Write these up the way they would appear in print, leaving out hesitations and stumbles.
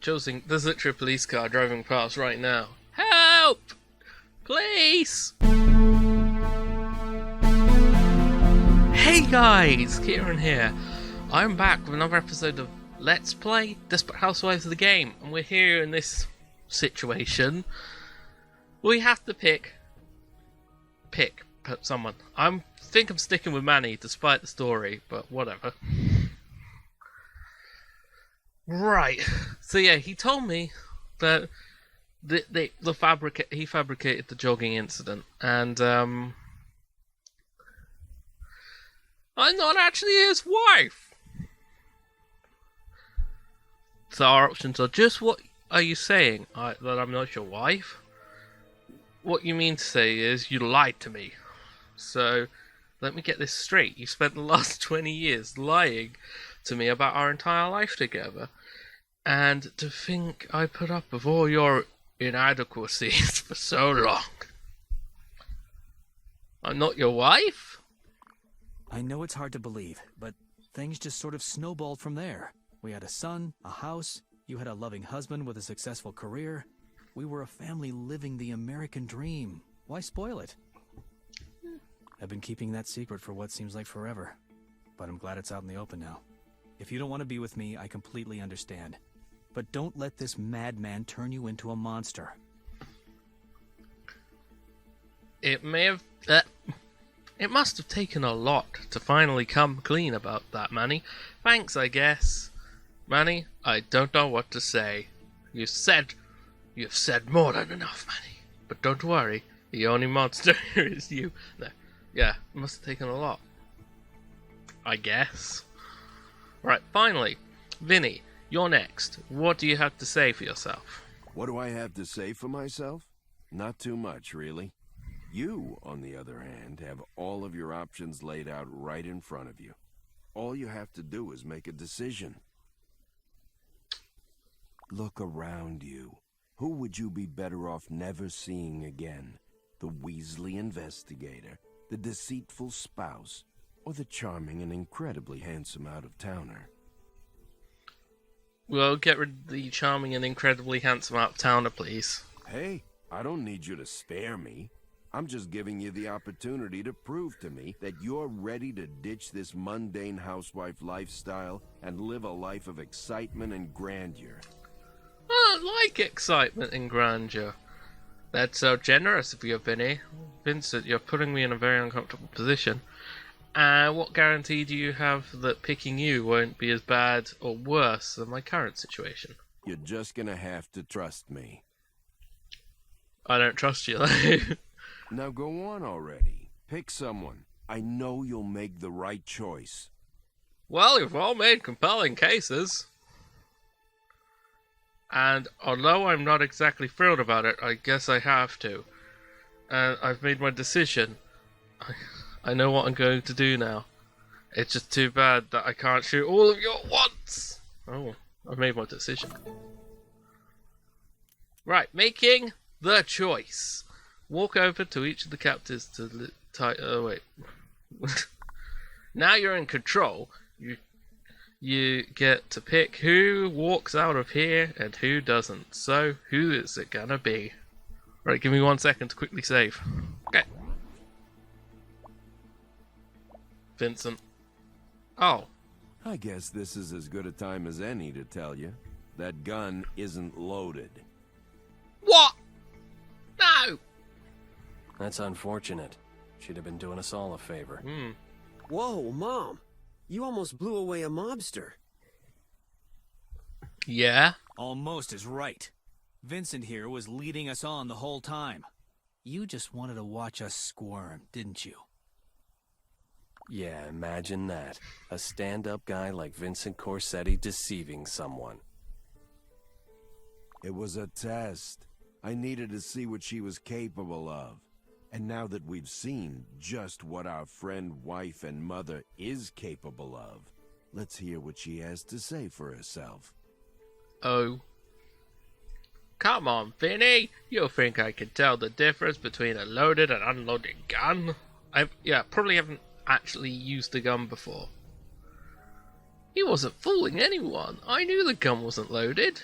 choosing. There's literally a police car driving past right now. Help! Police! Hey guys, Kieran here. I'm back with another episode of Let's Play Desperate Housewives of the Game, and we're here in this situation. We have to pick someone. I think I'm sticking with Manny despite the story, but whatever. Right. So yeah, he told me that he fabricated the jogging incident, and I'm not actually his wife. So our options are just, what are you saying? That I'm not your wife? What you mean to say is you lied to me. So let me get this straight. You spent the last 20 years lying to me about our entire life together. And to think I put up with all your inadequacies for so long. I'm not your wife? I know it's hard to believe, but things just sort of snowballed from there. We had a son, a house, you had a loving husband with a successful career. We were a family living the American dream. Why spoil it? I've been keeping that secret for what seems like forever, but I'm glad it's out in the open now. If you don't want to be with me, I completely understand. But don't let this madman turn you into a monster. It must have taken a lot to finally come clean about that, Manny. Thanks, I guess. Manny, I don't know what to say. You've said more than enough, Manny. But don't worry, the only monster here is you. No, yeah, it must have taken a lot. I guess. Right, finally, Vinny, you're next. What do you have to say for yourself? What do I have to say for myself? Not too much, really. You, on the other hand, have all of your options laid out right in front of you. All you have to do is make a decision. Look around you. Who would you be better off never seeing again? The Weasley investigator, the deceitful spouse, or the charming and incredibly handsome out-of-towner? Well, get rid of the charming and incredibly handsome out-of-towner, please. Hey, I don't need you to spare me. I'm just giving you the opportunity to prove to me that you're ready to ditch this mundane housewife lifestyle and live a life of excitement and grandeur. I don't like excitement and grandeur. That's so generous of you, Vinny. Vincent, you're putting me in a very uncomfortable position. What guarantee do you have that picking you won't be as bad or worse than my current situation? You're just gonna have to trust me. I don't trust you, though. Now go on already. Pick someone. I know you'll make the right choice. Well, you've all made compelling cases. And although I'm not exactly thrilled about it, I guess I have to. And I've made my decision. I know what I'm going to do now. It's just too bad that I can't shoot all of you at once. Oh, I've made my decision. Right, making the choice. Walk over to each of the captives to oh wait. Now you're in control. You get to pick who walks out of here and who doesn't. So, who is it gonna be? Right, give me 1 second to quickly save. Okay. Vincent. Oh. I guess this is as good a time as any to tell you. That gun isn't loaded. What? No! That's unfortunate. She'd have been doing us all a favor. Whoa, Mom. You almost blew away a mobster. Yeah? Almost is right. Vincent here was leading us on the whole time. You just wanted to watch us squirm, didn't you? Yeah, imagine that. A stand-up guy like Vincent Corsetti deceiving someone. It was a test. I needed to see what she was capable of. And now that we've seen just what our friend, wife, and mother is capable of, let's hear what she has to say for herself. Oh. Come on, Vinny. You think I can tell the difference between a loaded and unloaded gun? Probably haven't actually used the gun before. He wasn't fooling anyone. I knew the gun wasn't loaded.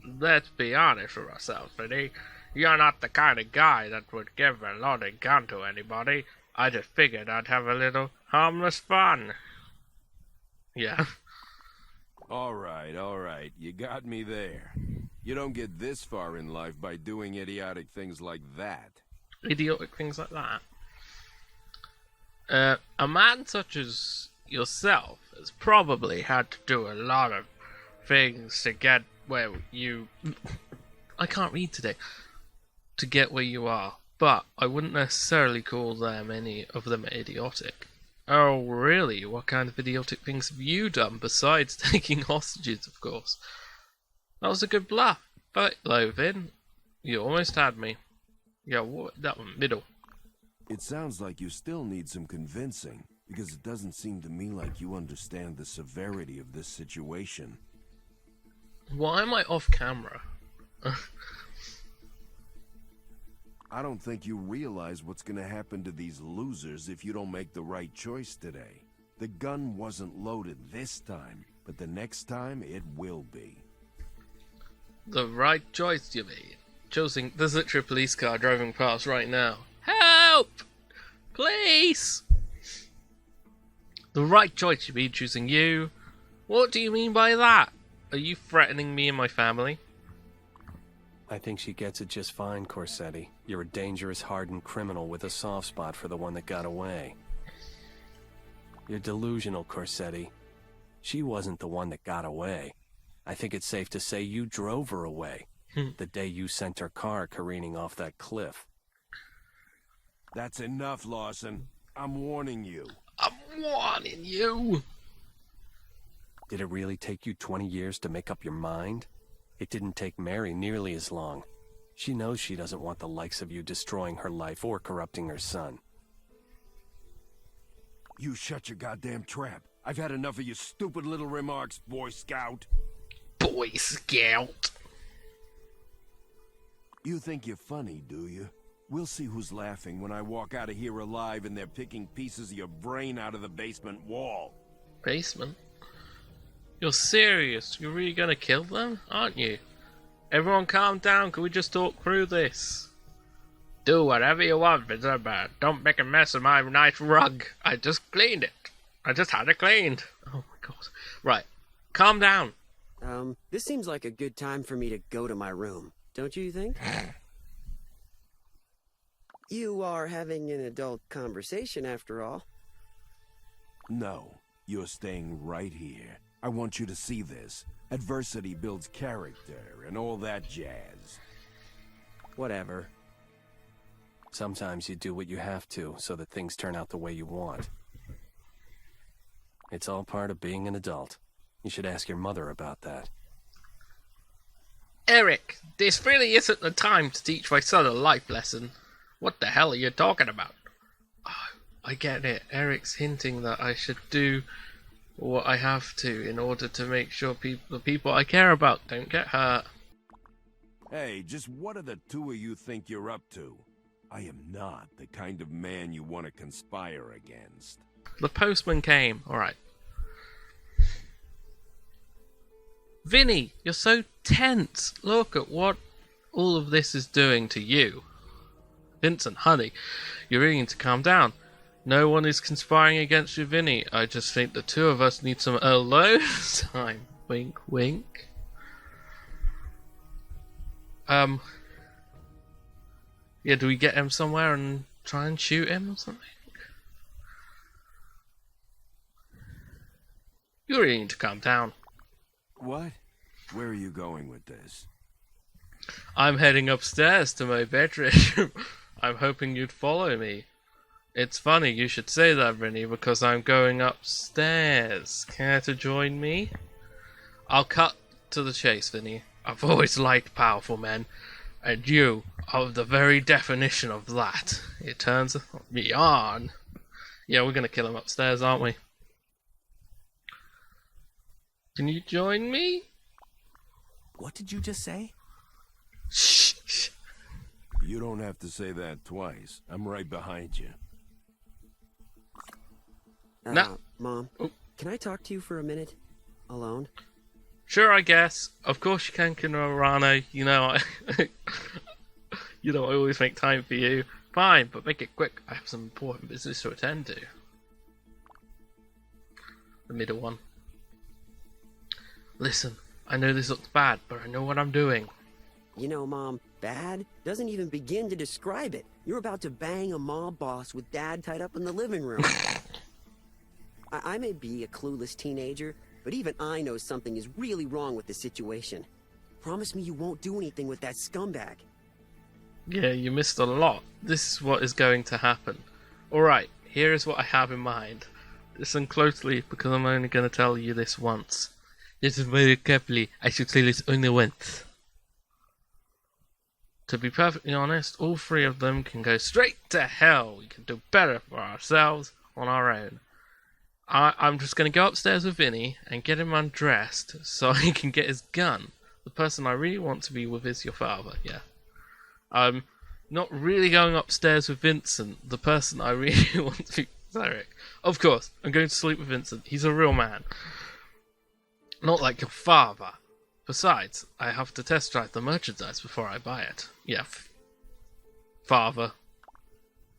let's be honest with ourselves, Vinny. You're not the kind of guy that would give a loaded gun to anybody. I just figured I'd have a little harmless fun. Yeah. All right. You got me there. You don't get this far in life by doing idiotic things like that. Idiotic things like that. A man such as yourself has probably had to do a lot of things to get where you... I can't read today. To get where you are. But I wouldn't necessarily call them any of them idiotic. Oh, really? What kind of idiotic things have you done besides taking hostages, of course? That was a good bluff. But, Lovin, you almost had me. Yeah, what? That one, middle. It sounds like you still need some convincing, because it doesn't seem to me like you understand the severity of this situation. Why am I off camera? I don't think you realize what's gonna happen to these losers if you don't make the right choice today. The gun wasn't loaded this time, but the next time it will be. The right choice you made. Choosing... There's literally a police car driving past right now. Help! Please! The right choice you made choosing you. What do you mean by that? Are you threatening me and my family? I think she gets it just fine, Corsetti. You're a dangerous, hardened criminal with a soft spot for the one that got away. You're delusional, Corsetti. She wasn't the one that got away. I think it's safe to say you drove her away. The day you sent her car careening off that cliff. That's enough, Lawson. I'm warning you. I'm warning you! Did it really take you 20 years to make up your mind? It didn't take Mary nearly as long. She knows she doesn't want the likes of you destroying her life or corrupting her son. You shut your goddamn trap. I've had enough of your stupid little remarks, Boy Scout. Boy Scout! You think you're funny, do you? We'll see who's laughing when I walk out of here alive and they're picking pieces of your brain out of the basement wall. Basement? You're serious? You're really gonna kill them, aren't you? Everyone calm down, can we just talk through this? Do whatever you want, Vincenzo. Don't make a mess of my nice rug. I just cleaned it. I just had it cleaned. Oh my god. Right. Calm down. This seems like a good time for me to go to my room, don't you think? You are having an adult conversation, after all. No, you're staying right here. I want you to see this. Adversity builds character and all that jazz. Whatever. Sometimes you do what you have to so that things turn out the way you want. It's all part of being an adult. You should ask your mother about that. Eric, this really isn't the time to teach my son a life lesson. What the hell are you talking about? Oh, I get it. Eric's hinting that I should do what I have to in order to make sure the people I care about don't get hurt. Hey, just what do the two of you think you're up to? I am not the kind of man you want to conspire against. The postman came. Alright. Vinny, you're so tense. Look at what all of this is doing to you. Vincent, honey, you really need to calm down. No one is conspiring against you, Vinny. I just think the two of us need some alone time. Wink, wink. Yeah, do we get him somewhere and try and shoot him or something? You really need to calm down. What? Where are you going with this? I'm heading upstairs to my bedroom. I'm hoping you'd follow me. It's funny you should say that, Vinny, because I'm going upstairs. Care to join me? I'll cut to the chase, Vinny. I've always liked powerful men, and you are the very definition of that. It turns me on. Yeah, we're gonna kill him upstairs, aren't we? Can you join me? What did you just say? Shh. You don't have to say that twice. I'm right behind you. No. Mom, Oh. can I talk to you for a minute? Alone? Sure, I guess. Of course you can, Kirana. You know, I always make time for you. Fine, but make it quick. I have some important business to attend to. The middle one. Listen, I know this looks bad, but I know what I'm doing. You know, Mom, bad doesn't even begin to describe it. You're about to bang a mob boss with Dad tied up in the living room. I may be a clueless teenager, but even I know something is really wrong with the situation. Promise me you won't do anything with that scumbag. Yeah, you missed a lot. This is what is going to happen. Alright, here is what I have in mind. Listen closely, because I'm only going to tell you this once. Listen very carefully. I should say this only once. To be perfectly honest, all three of them can go straight to hell. We can do better for ourselves on our own. I'm just going to go upstairs with Vinny and get him undressed so he can get his gun. The person I really want to be with is your father, yeah. I'm not really going upstairs with Vincent. The person I really want to be is Eric. Of course, I'm going to sleep with Vincent. He's a real man. Not like your father. Besides, I have to test drive the merchandise before I buy it. Yeah. Father.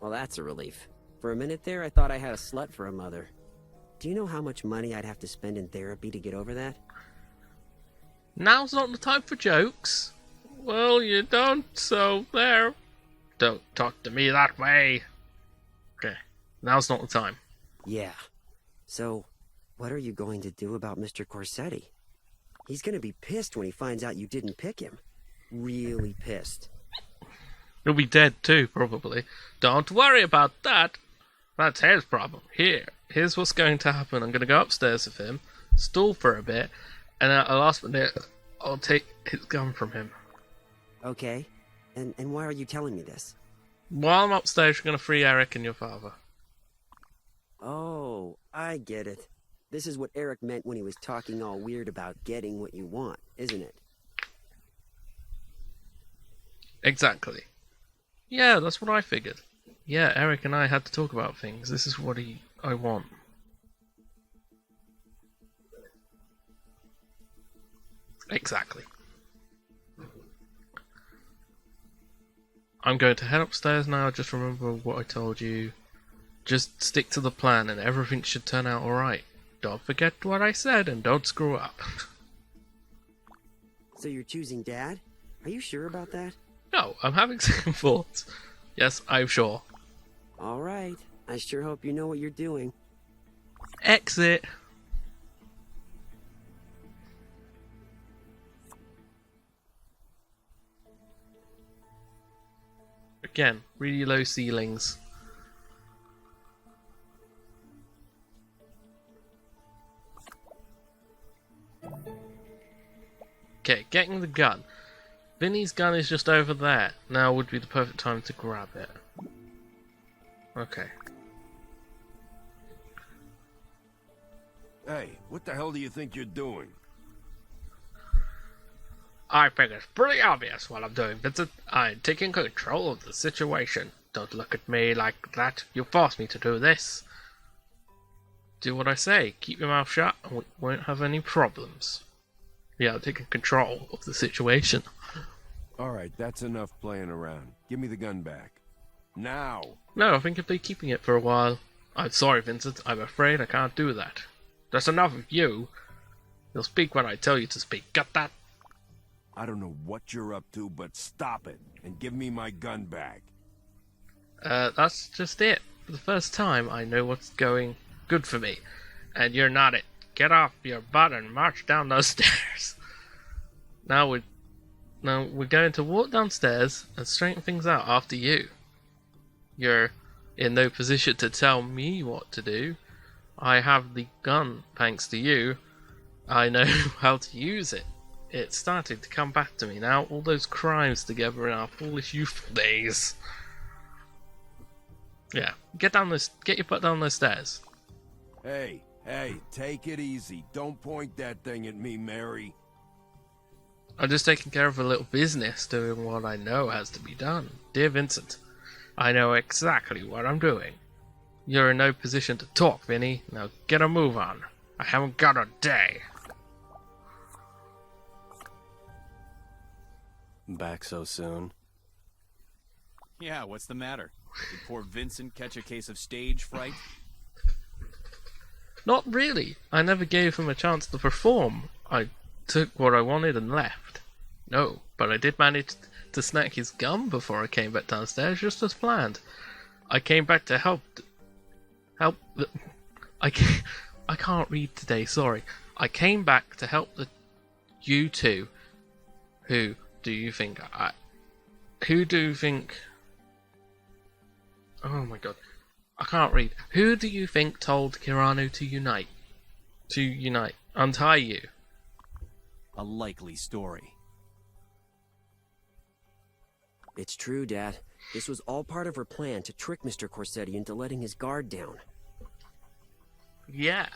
Well, that's a relief. For a minute there, I thought I had a slut for a mother. Do you know how much money I'd have to spend in therapy to get over that? Now's not the time for jokes. Well, you don't, so there. Don't talk to me that way. Okay, now's not the time. Yeah. So, what are you going to do about Mr. Corsetti? He's gonna be pissed when he finds out you didn't pick him. Really pissed. He'll be dead too, probably. Don't worry about that. That's his problem. Here's what's going to happen. I'm going to go upstairs with him, stall for a bit, and at the last minute, I'll take his gun from him. Okay. And why are you telling me this? While I'm upstairs, you're going to free Eric and your father. Oh, I get it. This is what Eric meant when he was talking all weird about getting what you want, isn't it? Exactly. Yeah, that's what I figured. Yeah, Eric and I had to talk about things. This is what I want. Exactly. I'm going to head upstairs now. Just remember what I told you. Just stick to the plan and everything should turn out alright. Don't forget what I said and don't screw up. So you're choosing Dad? Are you sure about that? No, I'm having second thoughts. Yes, I'm sure. All right. I sure hope you know what you're doing. Exit. Again, really low ceilings. Okay, getting the gun. Vinny's gun is just over there. Now would be the perfect time to grab it. Okay. Hey, what the hell do you think you're doing? I think it's pretty obvious what I'm doing, Vincent. I'm taking control of the situation. Don't look at me like that. You forced me to do this. Do what I say. Keep your mouth shut and we won't have any problems. Yeah, I'm taking control of the situation. Alright, that's enough playing around. Give me the gun back. Now! No, I think if they're keeping it for a while. I'm sorry, Vincent. I'm afraid I can't do that. That's enough of you. You'll speak when I tell you to speak. Got that? I don't know what you're up to, but stop it and give me my gun back. That's just it. For the first time, I know what's going good for me. And you're not it. Get off your butt and march down those stairs. Now we're going to walk downstairs and straighten things out after you. You're in no position to tell me what to do. I have the gun, thanks to you. I know how to use it. It's starting to come back to me now. All those crimes together in our foolish youthful days. Yeah, get your butt down those stairs. Hey, take it easy. Don't point that thing at me, Mary. I'm just taking care of a little business, doing what I know has to be done. Dear Vincent, I know exactly what I'm doing. You're in no position to talk, Vinny. Now get a move on. I haven't got a day. Back so soon? Yeah, what's the matter? Did poor Vincent catch a case of stage fright? Not really. I never gave him a chance to perform. I took what I wanted and left. No, but I did manage to snack his gum before I came back downstairs, just as planned. I came back to help. I can't read today. Sorry. I came back to help you two. Who do you think? Who do you think? Oh my god. I can't read. Who do you think told Kirano to unite? Untie you? A likely story. It's true, Dad. This was all part of her plan to trick Mr. Corsetti into letting his guard down. Yeah.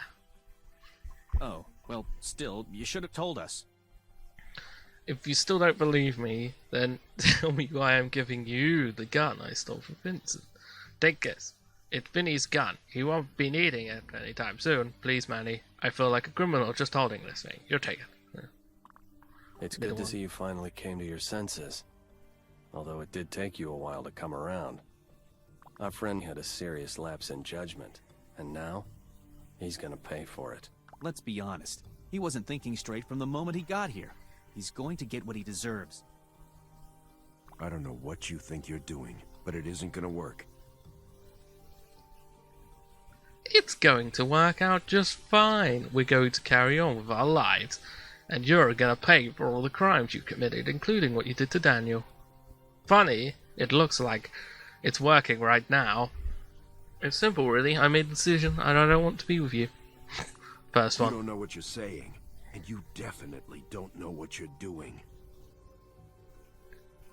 Oh, well, still, you should have told us. If you still don't believe me, then tell me why I'm giving you the gun I stole from Vincent. Take a guess. It's Vinny's gun. He won't be needing it anytime soon. Please, Manny. I feel like a criminal just holding this thing. You'll take it. Yeah. It's good to see you finally came to your senses. Although it did take you a while to come around. Our friend had a serious lapse in judgment, and now he's gonna pay for it. Let's be honest. He wasn't thinking straight from the moment he got here. He's going to get what he deserves. I don't know what you think you're doing, but it isn't gonna work. It's going to work out just fine. We're going to carry on with our lives, and you're gonna pay for all the crimes you committed, including what you did to Daniel. Funny, it looks like it's working right now. It's simple, really. I made the decision, and I don't want to be with you. First one. You don't know what you're saying, and you definitely don't know what you're doing.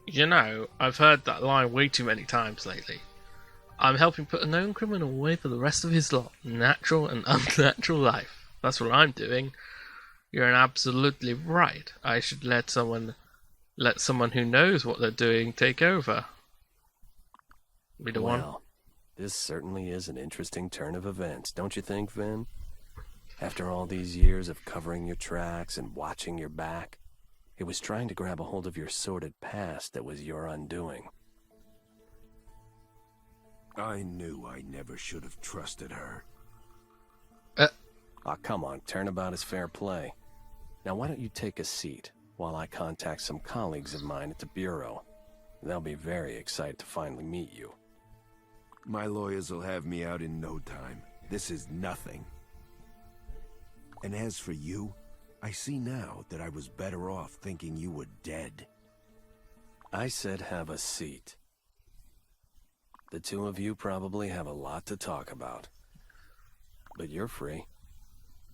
You know, I've heard that line way too many times lately. I'm helping put a known criminal away for the rest of his lot, natural and unnatural life. That's what I'm doing. You're absolutely right. I should let someone who knows what they're doing take over. Be the one. Well, this certainly is an interesting turn of events, don't you think, Vin? After all these years of covering your tracks and watching your back, it was trying to grab a hold of your sordid past that was your undoing. I knew I never should have trusted her. Aw, come on, turnabout is fair play. Now why don't you take a seat while I contact some colleagues of mine at the Bureau. They'll be very excited to finally meet you. My lawyers will have me out in no time. This is nothing. And as for you, I see now that I was better off thinking you were dead. I said have a seat. The two of you probably have a lot to talk about. But you're free.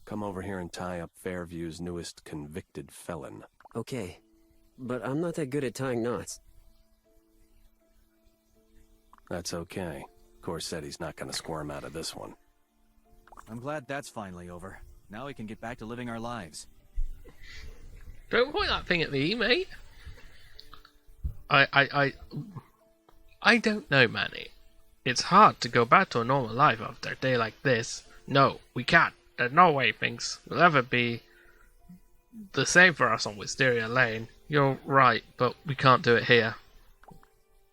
Come over here and tie up Fairview's newest convicted felon. Okay, but I'm not that good at tying knots. That's okay. Corsetti's not gonna squirm out of this one. I'm glad that's finally over. Now we can get back to living our lives. Don't point that thing at me, mate. I don't know, Manny. It's hard to go back to a normal life after a day like this. No, we can't. There's no way things will ever be the same for us on Wisteria Lane. You're right, but we can't do it here.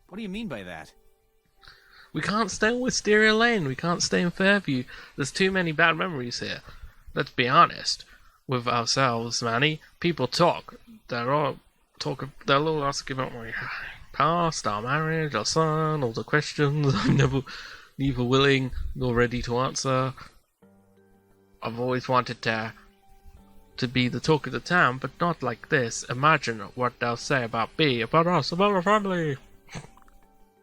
What do you mean by that? We can't stay on Wisteria Lane. We can't stay in Fairview. There's too many bad memories here. Let's be honest with ourselves, Manny. People talk. They'll all ask about my past, our marriage, our son, all the questions I'm neither willing nor ready to answer. I've always wanted to be the talk of the town, but not like this. Imagine what they'll say about me, about us, about our family.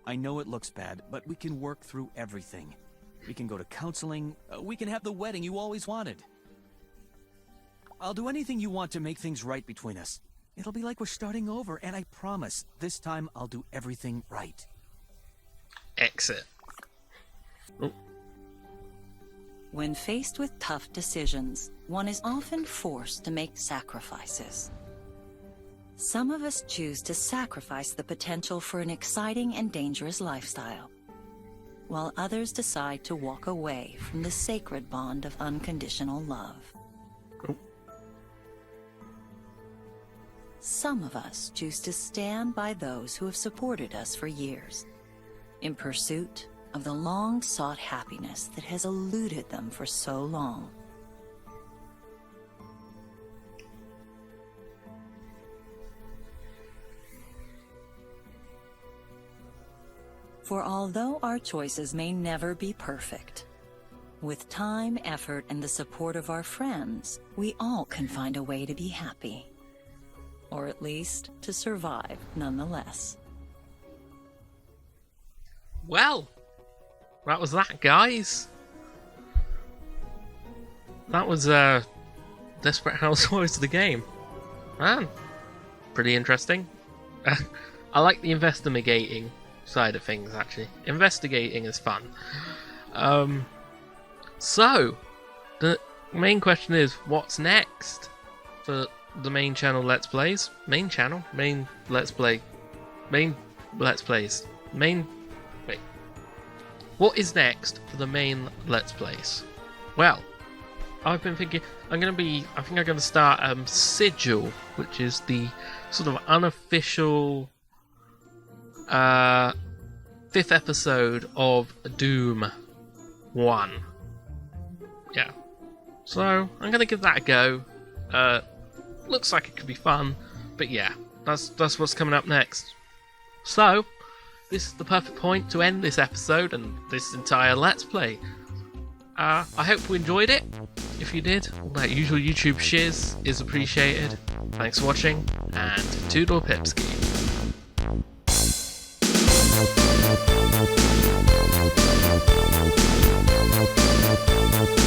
I know it looks bad, but we can work through everything. We can go to counseling. We can have the wedding you always wanted. I'll do anything you want to make things right between us. It'll be like we're starting over, and I promise, this time I'll do everything right. Exit. Oh. When faced with tough decisions, one is often forced to make sacrifices. Some of us choose to sacrifice the potential for an exciting and dangerous lifestyle, while others decide to walk away from the sacred bond of unconditional love. some of us choose to stand by those who have supported us for years, in pursuit of the long-sought happiness that has eluded them for so long. For although our choices may never be perfect, with time, effort, and the support of our friends, we all can find a way to be happy. Or at least to survive nonetheless. Well, that was that, guys. That was Desperate Housewives of the game. Man, pretty interesting. I like the investigating side of things, actually. Investigating is fun. So, the main question is, what's next for the main channel Let's Plays? Main channel? Main Let's Play? Main Let's Plays? Main... Wait. What is next for the main Let's Plays? Well, I've been thinking, I think I'm going to start Sigil, which is the sort of unofficial 5th episode of Doom 1. Yeah. So, I'm going to give that a go. Looks like it could be fun, but yeah, that's what's coming up next. So, this is the perfect point to end this episode and this entire Let's Play. I hope you enjoyed it. If you did, all that usual YouTube shiz is appreciated. Thanks for watching, and Toodle Pipski. We'll be right back.